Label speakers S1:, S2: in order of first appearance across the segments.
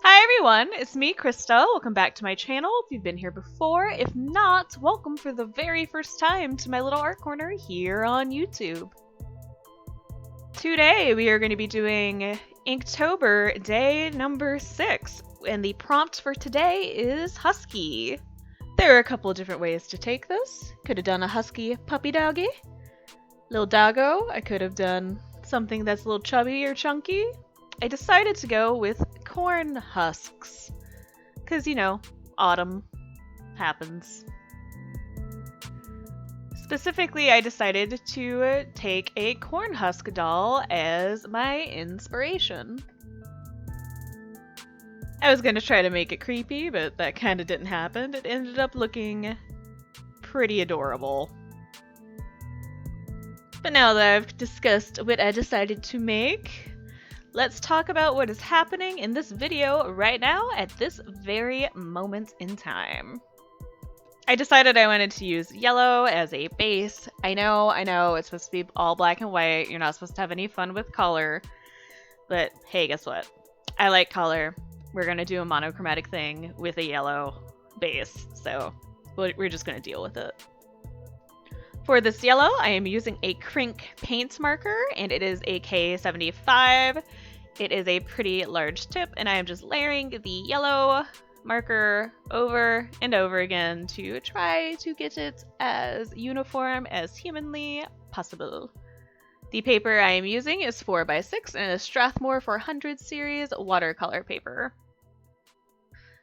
S1: Everyone, it's me, Krista. Welcome back to my channel if you've been here before. If not, welcome for the very first time to my little art corner here on YouTube. Today we are going to be doing Inktober day number 6, and the prompt for today is Husky. There are a couple of different ways to take this. Could have done a Husky puppy doggy, little doggo. I could have done something that's a little chubby or chunky. I decided to go with corn husks, because, you know, autumn happens. Specifically, I decided to take a corn husk doll as my inspiration. I was going to try to make it creepy, but that kind of didn't happen. It ended up looking pretty adorable. But now that I've discussed what I decided to make, let's talk about what is happening in this video right now at this very moment in time. I decided I wanted to use yellow as a base. I know, it's supposed to be all black and white. You're not supposed to have any fun with color. But hey, guess what? I like color. We're going to do a monochromatic thing with a yellow base. So we're just going to deal with it. For this yellow, I am using a Krink paint marker, and it is a K75. It is a pretty large tip, and I am just layering the yellow marker over and over again to try to get it as uniform as humanly possible. The paper I am using is 4x6 and is Strathmore 400 series watercolor paper.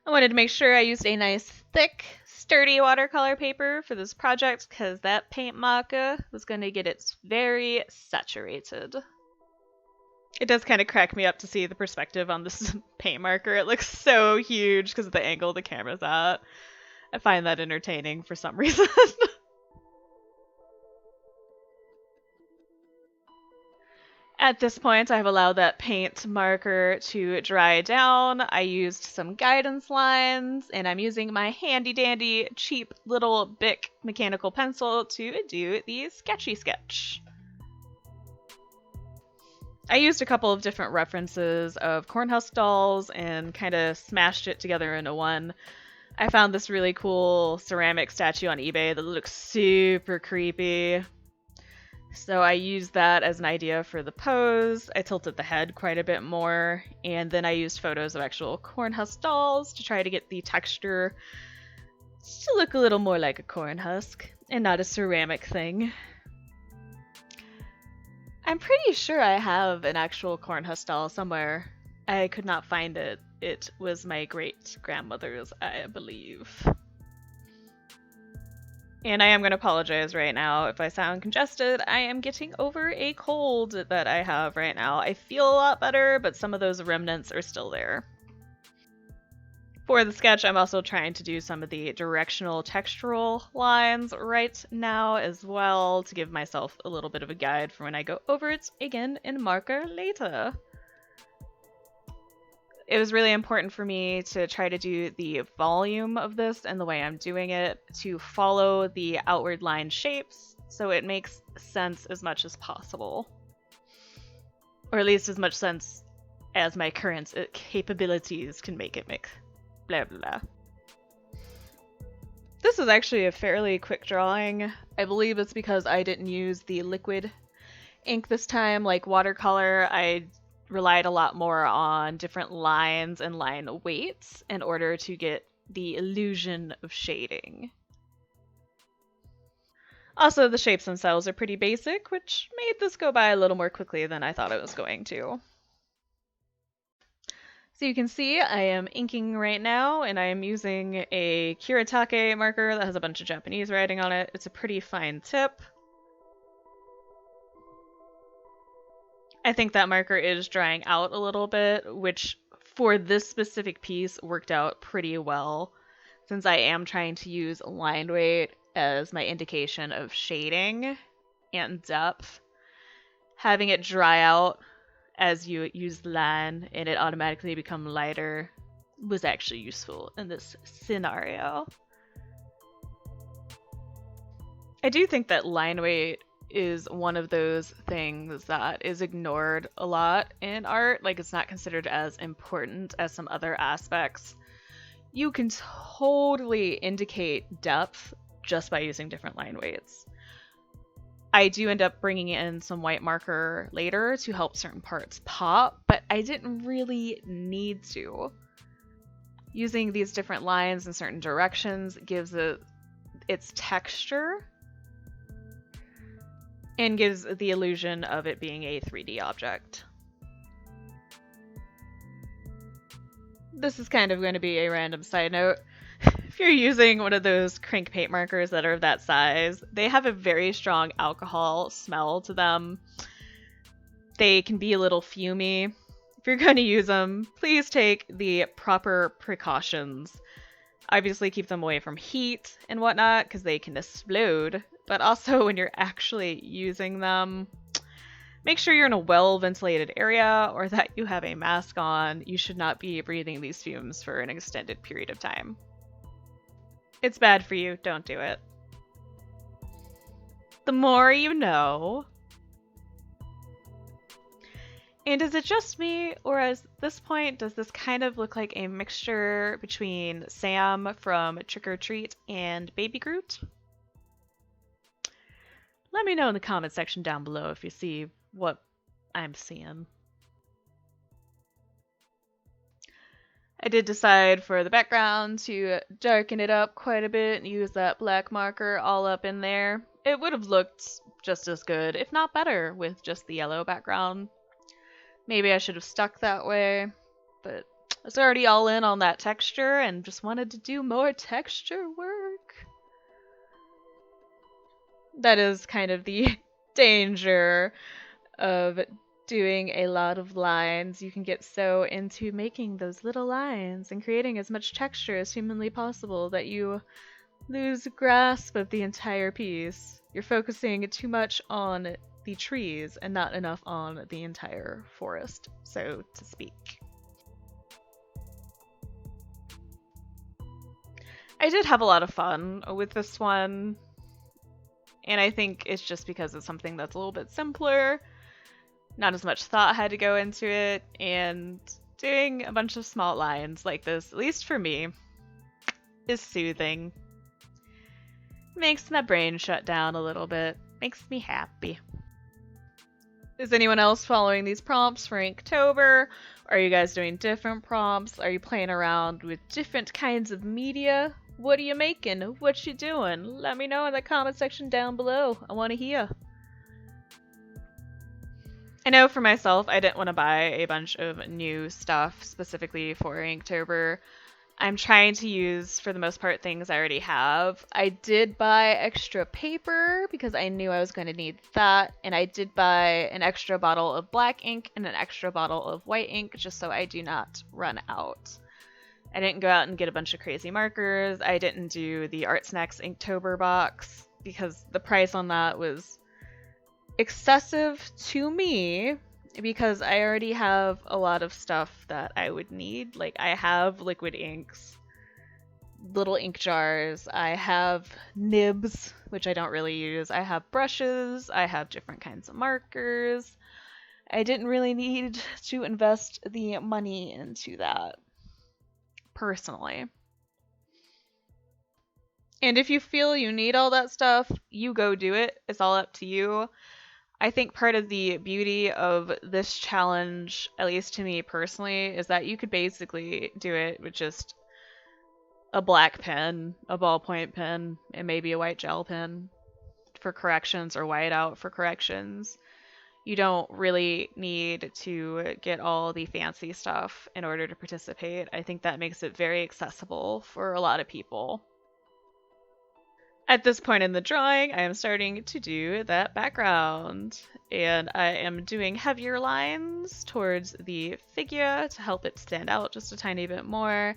S1: I wanted to make sure I used a nice thick, sturdy watercolor paper for this project because that paint marker was going to get it very saturated. It does kind of crack me up to see the perspective on this paint marker. It looks so huge because of the angle the camera's at. I find that entertaining for some reason. At this point, I've allowed that paint marker to dry down. I used some guidance lines, and I'm using my handy-dandy, cheap little Bic mechanical pencil to do the sketchy sketch. I used a couple of different references of cornhusk dolls and kind of smashed it together into one. I found this really cool ceramic statue on eBay that looks super creepy. So I used that as an idea for the pose. I tilted the head quite a bit more, and then I used photos of actual cornhusk dolls to try to get the texture to look a little more like a cornhusk and not a ceramic thing. I'm pretty sure I have an actual cornhusk doll somewhere. I could not find it. It was my great-grandmother's, I believe. And I am going to apologize right now if I sound congested. I am getting over a cold that I have right now. I feel a lot better, but some of those remnants are still there. For the sketch, I'm also trying to do some of the directional textural lines right now as well to give myself a little bit of a guide for when I go over it again in marker later. It was really important for me to try to do the volume of this and the way I'm doing it to follow the outward line shapes so it makes sense as much as possible. Or at least as much sense as my current capabilities can make it make. Blah blah. This is actually a fairly quick drawing. I believe it's because I didn't use the liquid ink this time like watercolor. I relied a lot more on different lines and line weights in order to get the illusion of shading. Also, the shapes themselves are pretty basic, which made this go by a little more quickly than I thought it was going to. So you can see I am inking right now, and I am using a Kuretake marker that has a bunch of Japanese writing on it. It's a pretty fine tip. I think that marker is drying out a little bit, which for this specific piece worked out pretty well, since I am trying to use line weight as my indication of shading and depth. Having it dry out as you use the line and it automatically become lighter was actually useful in this scenario. I do think that line weight is one of those things that is ignored a lot in art. Like, it's not considered as important as some other aspects. You can totally indicate depth just by using different line weights. I do end up bringing in some white marker later to help certain parts pop, but I didn't really need to. Using these different lines in certain directions gives it its texture and gives the illusion of it being a 3D object. This is kind of going to be a random side note. If you're using one of those Krink paint markers that are of that size, they have a very strong alcohol smell to them. They can be a little fumey. If you're going to use them, please take the proper precautions. Obviously keep them away from heat and whatnot, because they can explode. But also when you're actually using them, make sure you're in a well-ventilated area or that you have a mask on. You should not be breathing these fumes for an extended period of time. It's bad for you, don't do it. The more you know. And is it just me, or at this point, does this kind of look like a mixture between Sam from Trick or Treat and Baby Groot? Let me know in the comment section down below if you see what I'm seeing. I did decide for the background to darken it up quite a bit and use that black marker all up in there. It would have looked just as good, if not better, with just the yellow background. Maybe I should have stuck that way, but I was already all in on that texture and just wanted to do more texture work. That is kind of the danger of doing a lot of lines. You can get so into making those little lines and creating as much texture as humanly possible that you lose grasp of the entire piece. You're focusing too much on the trees and not enough on the entire forest, so to speak. I did have a lot of fun with this one, and I think it's just because it's something that's a little bit simpler. Not as much thought had to go into it, and doing a bunch of small lines like this, at least for me, is soothing. Makes my brain shut down a little bit. Makes me happy. Is anyone else following these prompts for Inktober? Are you guys doing different prompts? Are you playing around with different kinds of media? What are you making? What you doing? Let me know in the comment section down below. I want to hear. I know for myself, I didn't want to buy a bunch of new stuff specifically for Inktober. I'm trying to use, for the most part, things I already have. I did buy extra paper because I knew I was going to need that, and I did buy an extra bottle of black ink and an extra bottle of white ink just so I do not run out. I didn't go out and get a bunch of crazy markers. I didn't do the Art Snacks Inktober box because the price on that was excessive to me, because I already have a lot of stuff that I would need. Like, I have liquid inks, little ink jars, I have nibs, which I don't really use, I have brushes, I have different kinds of markers. I didn't really need to invest the money into that, personally. And if you feel you need all that stuff, you go do it. It's all up to you. I think part of the beauty of this challenge, at least to me personally, is that you could basically do it with just a black pen, a ballpoint pen, and maybe a white gel pen for corrections or whiteout for corrections. You don't really need to get all the fancy stuff in order to participate. I think that makes it very accessible for a lot of people. At this point in the drawing, I am starting to do that background, and I am doing heavier lines towards the figure to help it stand out just a tiny bit more.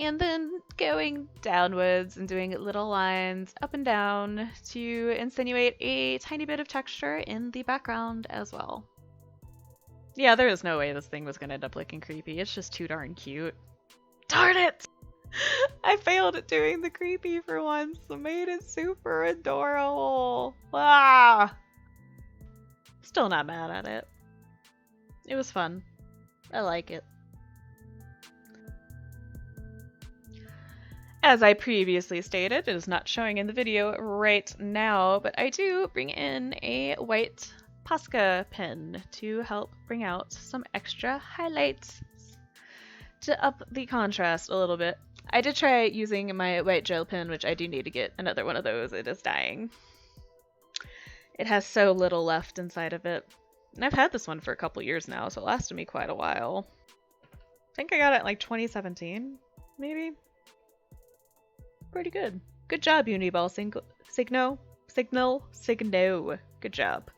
S1: And then going downwards and doing little lines up and down to insinuate a tiny bit of texture in the background as well. Yeah, there is no way this thing was going to end up looking creepy. It's just too darn cute. Darn it! I failed at doing the creepy for once. I made it super adorable. Ah! Still not mad at it. It was fun. I like it. As I previously stated, it is not showing in the video right now, but I do bring in a white Posca pen to help bring out some extra highlights to up the contrast a little bit. I did try using my white gel pen, which I do need to get another one of those. It is dying. It has so little left inside of it. And I've had this one for a couple years now, so it lasted me quite a while. I think I got it in like 2017, maybe? Pretty good. Good job, Uniball Signal. Good job.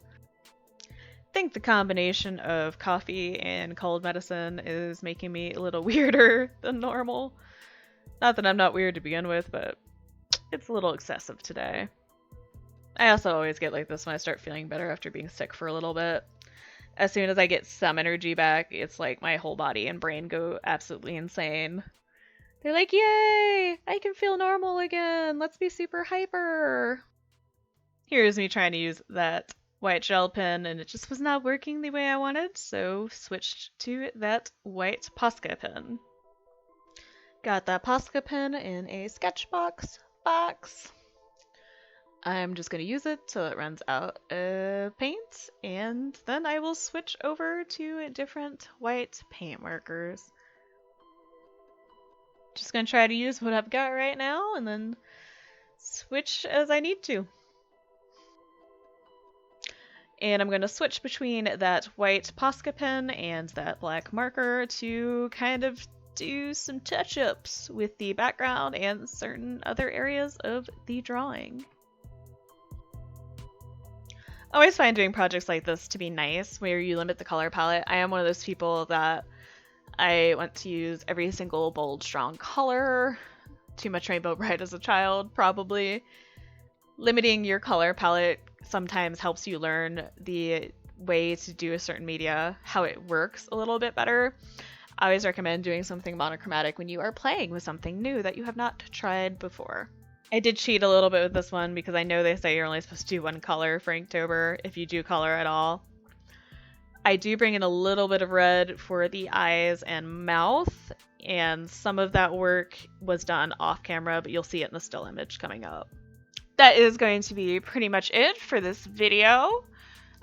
S1: I think the combination of coffee and cold medicine is making me a little weirder than normal. Not that I'm not weird to begin with, but it's a little excessive today. I also always get like this when I start feeling better after being sick for a little bit. As soon as I get some energy back, it's like my whole body and brain go absolutely insane. They're like, yay! I can feel normal again! Let's be super hyper! Here's me trying to use that white gel pen, and it just was not working the way I wanted, so switched to that white Posca pen. Got that Posca pen in a sketchbox box. I'm just going to use it till it runs out of paint, and then I will switch over to different white paint markers. Just going to try to use what I've got right now, and then switch as I need to. And I'm going to switch between that white Posca pen and that black marker to kind of do some touch-ups with the background and certain other areas of the drawing. I always find doing projects like this to be nice, where you limit the color palette. I am one of those people that I want to use every single bold, strong color. Too much Rainbow Bright as a child, probably. Limiting your color palette sometimes helps you learn the way to do a certain media, how it works a little bit better. I always recommend doing something monochromatic when you are playing with something new that you have not tried before. I did cheat a little bit with this one because I know they say you're only supposed to do one color for Inktober, if you do color at all. I do bring in a little bit of red for the eyes and mouth, and some of that work was done off camera, but you'll see it in the still image coming up. That is going to be pretty much it for this video.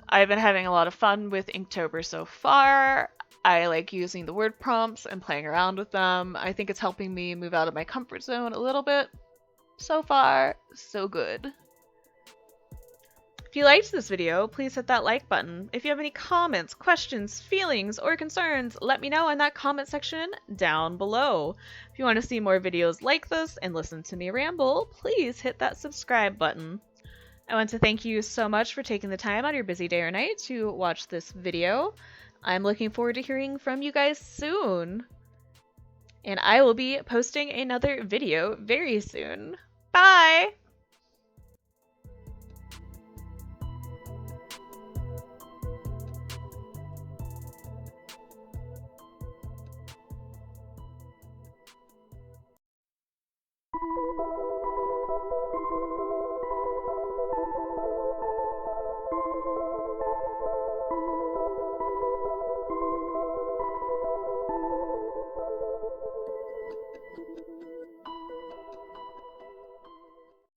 S1: I've been having a lot of fun with Inktober so far. I like using the word prompts and playing around with them. I think it's helping me move out of my comfort zone a little bit. So far, so good. If you liked this video, please hit that like button. If you have any comments, questions, feelings, or concerns, let me know in that comment section down below. If you want to see more videos like this and listen to me ramble, please hit that subscribe button. I want to thank you so much for taking the time out of your busy day or night to watch this video. I'm looking forward to hearing from you guys soon. And I will be posting another video very soon. Bye!